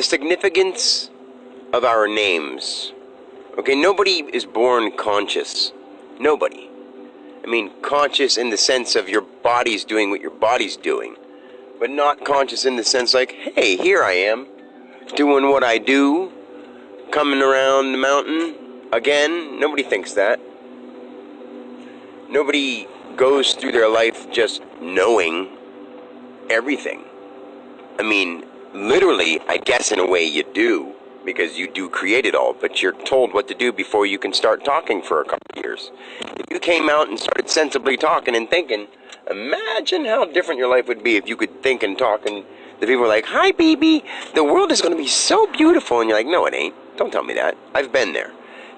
the significance of our names. Okay, nobody is born conscious. Nobody. I mean, conscious in the sense of your body's doing what your body's doing, but not conscious in the sense like, hey, here I am, doing what I do, coming around the mountain again. Nobody thinks that. Nobody goes through their life just knowing everything. I mean, literally, I guess in a way you do, because you do create it all, but you're told what to do before you can start talking for a couple of years. If you came out and started sensibly talking and thinking, imagine how different your life would be if you could think and talk, and the people are like, hi, baby, the world is going to be so beautiful, and you're like, no, it ain't. Don't tell me that. I've been there.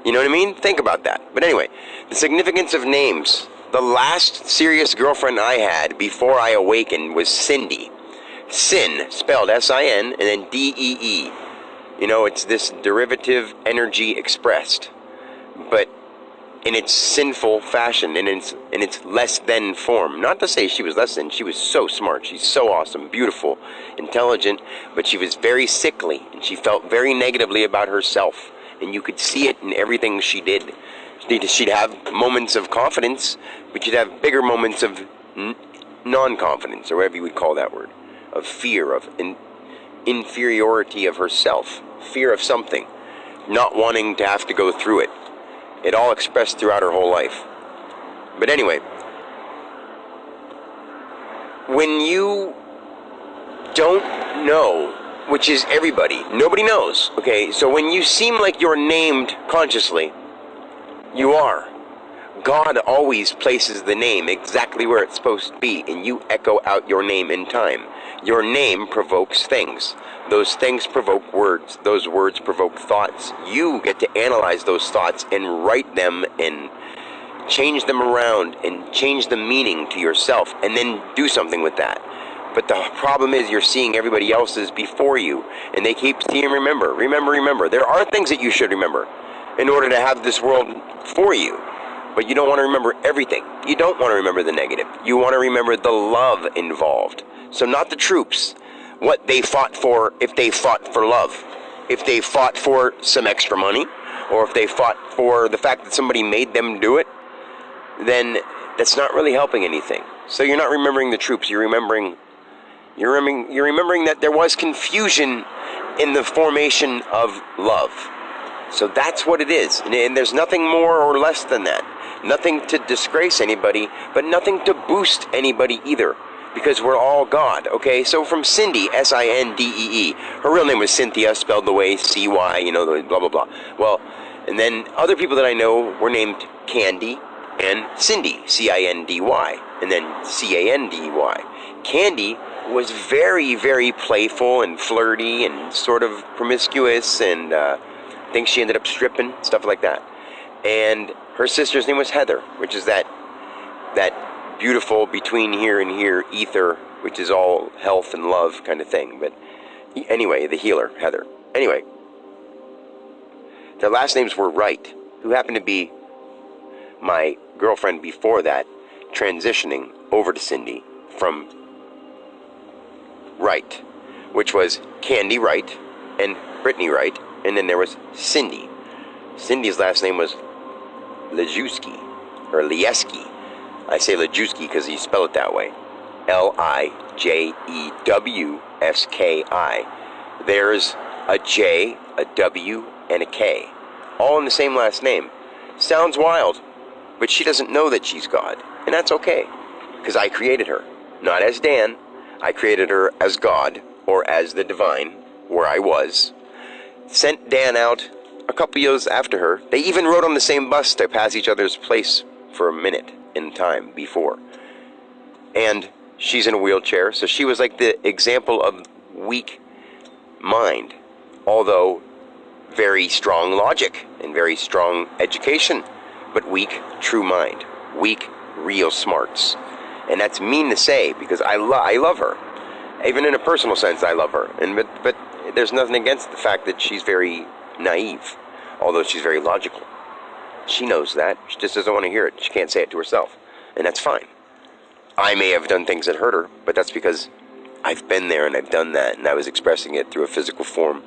You know what I mean? Think about that. But anyway, the significance of names. The last serious girlfriend I had before I awakened was Sindee. Sin, spelled S-I-N, and then D-E-E. You know, it's this derivative energy expressed, but in its sinful fashion, in its less than form. Not to say she was less than. She was so smart. She's so awesome, beautiful, intelligent, but she was very sickly, and she felt very negatively about herself, and you could see it in everything she did. She'd have moments of confidence, but you'd have bigger moments of non-confidence, or whatever you would call that word, of fear, of inferiority of herself, fear of something, not wanting to have to go through it. It all expressed throughout her whole life. But anyway, when you don't know, which is everybody, nobody knows, okay? So when you seem like you're named consciously, you are. God always places the name exactly where it's supposed to be, and you echo out your name in time. Your name provokes things. Those things provoke words. Those words provoke thoughts. You get to analyze those thoughts and write them and change them around and change the meaning to yourself and then do something with that. But the problem is you're seeing everybody else's before you, and they keep saying, remember. There are things that you should remember in order to have this world for you. But you don't want to remember everything. You don't want to remember the negative. You want to remember the love involved. So not the troops, what they fought for, if they fought for love. If they fought for some extra money, or if they fought for the fact that somebody made them do it, then that's not really helping anything. So you're not remembering the troops. You're remembering that there was confusion in the formation of love. So that's what it is. And there's nothing more or less than that. Nothing to disgrace anybody, but nothing to boost anybody either. Because we're all God, okay? So from Sindee, S-I-N-D-E-E. Her real name was Cynthia, spelled the way C-Y, you know, blah, blah, blah. Well, and then other people that I know were named Candy and Sindee, C-I-N-D-Y, and then C-A-N-D-Y. Candy was very, very playful and flirty and sort of promiscuous, and I think she ended up stripping, stuff like that. And her sister's name was Heather, which is that beautiful between here and here ether, which is all health and love kind of thing. But anyway, the healer, Heather. Anyway, their last names were Wright, who happened to be my girlfriend before that, transitioning over to Sindee from Wright, which was Candy Wright and Brittany Wright, and then there was Sindee. Cindy's last name was Lejewski, or Lieski. I say Lejewski because you spell it that way. L-I-J-E-W-S-K-I. There's a J, a W, and a K, all in the same last name. Sounds wild, but she doesn't know that she's God, and that's okay, because I created her, not as Dan. I created her as God, or as the divine, where I was. Sent Dan out a couple years after her. They even rode on the same bus to pass each other's place for a minute in time before. And she's in a wheelchair, so she was like the example of weak mind, although very strong logic and very strong education, but weak true mind, weak real smarts. And that's mean to say, because I love her. Even in a personal sense, I love her. But there's nothing against the fact that she's very naive, although she's very logical. She knows that. She just doesn't want to hear it. She can't say it to herself. And that's fine. I may have done things that hurt her, but that's because I've been there and I've done that, and I was expressing it through a physical form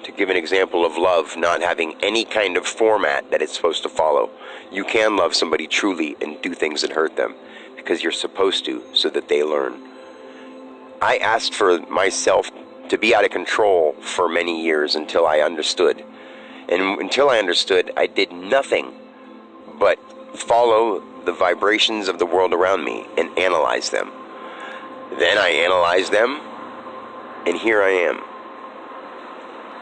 to give an example of love not having any kind of format that it's supposed to follow. You can love somebody truly and do things that hurt them because you're supposed to, so that they learn. I asked for myself to be out of control for many years until I understood. And until I understood, I did nothing but follow the vibrations of the world around me and analyze them. Then I analyzed them, and here I am.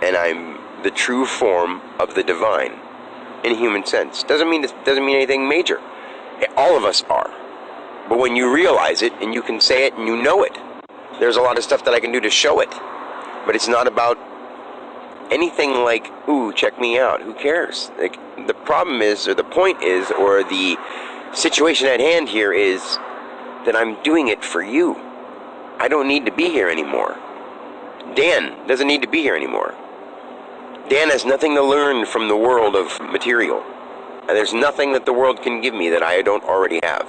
And I'm the true form of the divine in a human sense. Doesn't mean anything major. All of us are. But when you realize it and you can say it and you know it, there's a lot of stuff that I can do to show it. But it's not about anything like, ooh, check me out. Who cares? Like, the problem is, or the point is, or the situation at hand here is that I'm doing it for you. I don't need to be here anymore. Dan doesn't need to be here anymore. Dan has nothing to learn from the world of material. And there's nothing that the world can give me that I don't already have.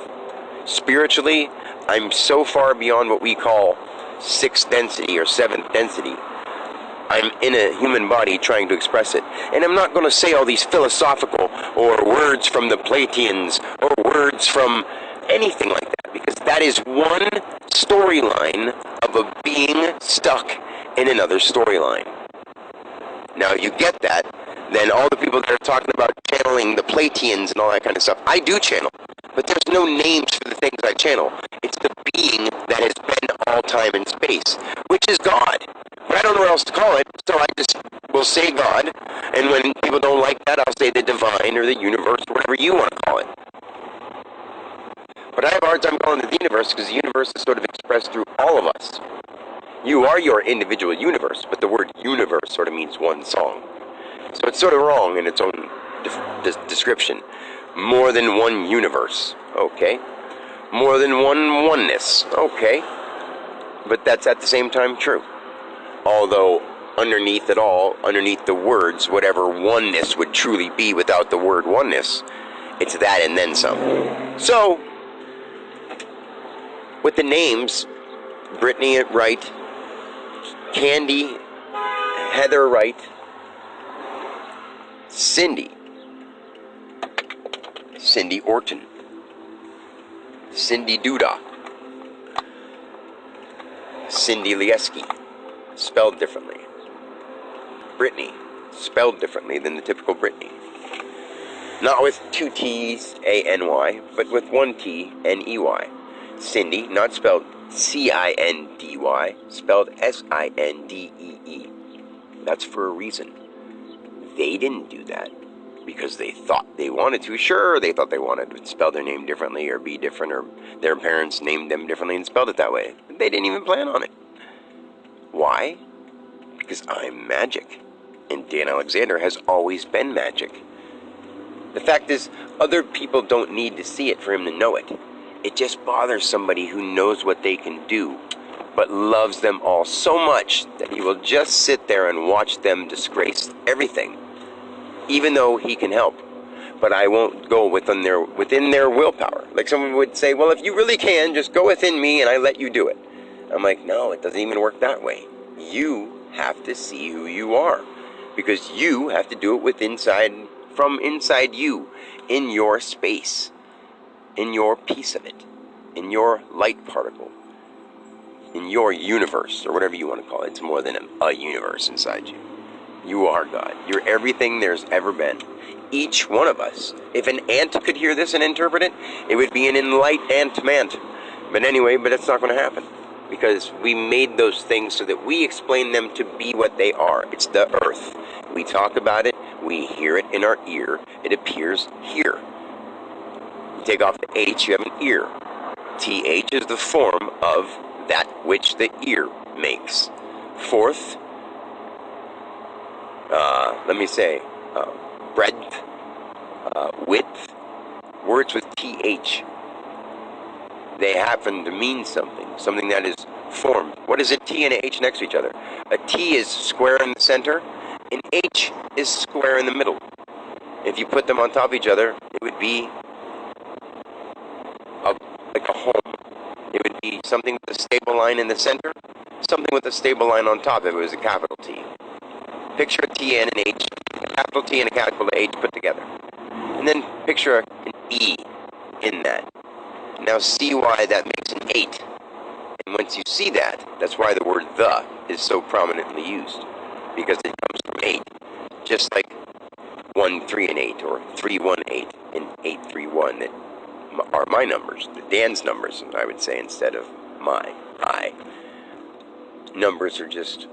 Spiritually, I'm so far beyond what we call sixth density or seventh density. I'm in a human body trying to express it. And I'm not going to say all these philosophical or words from the Platonians or words from anything like that, because that is one storyline of a being stuck in another storyline. Now, you get that, then all the people that are talking about channeling the Platonians and all that kind of stuff, I do channel, but there's no names for the things I channel. It's the being that has been all time and space, which is God. But I don't know what else to call it, so I just will say God, and when people don't like that, I'll say the divine or the universe, or whatever you want to call it. But I have a hard time calling it the universe, because the universe is sort of expressed through all of us. You are your individual universe, but the word universe sort of means one song. So it's sort of wrong in its own description. More than one universe, okay. More than one oneness, okay. But that's at the same time true. Although underneath it all, underneath the words, whatever oneness would truly be without the word oneness, it's that and then some. So, with the names, Brittany Wright, Candy, Heather Wright, Sindee, Cindy Orton, Cindy Duda, Cindy Lieski, spelled differently. Brittany, spelled differently than the typical Brittany. Not with two T's, A-N-Y, but with one T, N-E-Y. Sindee, not spelled C-I-N-D-Y, spelled S-I-N-D-E-E. That's for a reason. They didn't do that because they thought they wanted to. Sure, they thought they wanted to spell their name differently or be different, or their parents named them differently and spelled it that way. They didn't even plan on it. Why? Because I'm magic. And Dan Alexander has always been magic. The fact is, other people don't need to see it for him to know it. It just bothers somebody who knows what they can do, but loves them all so much that he will just sit there and watch them disgrace everything, even though he can help. But I won't go within their willpower. Like someone would say, well, if you really can, just go within me and I let you do it. I'm like, no, it doesn't even work that way. You have to see who you are, because you have to do it from inside you, in your space, in your piece of it, in your light particle, in your universe, or whatever you want to call it. It's more than a universe inside you. You are God. You're everything there's ever been. Each one of us. If an ant could hear this and interpret it, it would be an enlightened ant-mant. But anyway, that's not going to happen, because we made those things so that we explain them to be what they are. It's the earth. We talk about it, we hear it in our ear, it appears here. You take off the H, you have an ear. TH is the form of that which the ear makes. Fourth, breadth, width, words with TH. They happen to mean something that is formed. What is a T and a H next to each other? A T is square in the center, and H is square in the middle. If you put them on top of each other, it would be like a home. It would be something with a stable line in the center, something with a stable line on top if it was a capital T. Picture a T and an H, a capital T and a capital H put together. And then picture an E in that. Now see why that makes an 8. And once you see that, that's why the word the is so prominently used. Because it comes from 8. Just like 1, 3, and 8, or 3, 1, 8, and 8, 3, 1 that are my numbers, Dan's numbers, I would say, instead of I. Numbers are just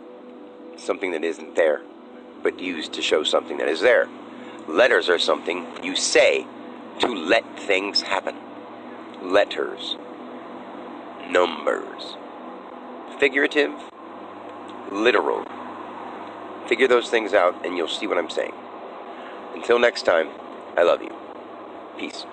something that isn't there, but used to show something that is there. Letters are something you say to let things happen. Letters. Numbers. Figurative. Literal. Figure those things out and you'll see what I'm saying. Until next time, I love you. Peace.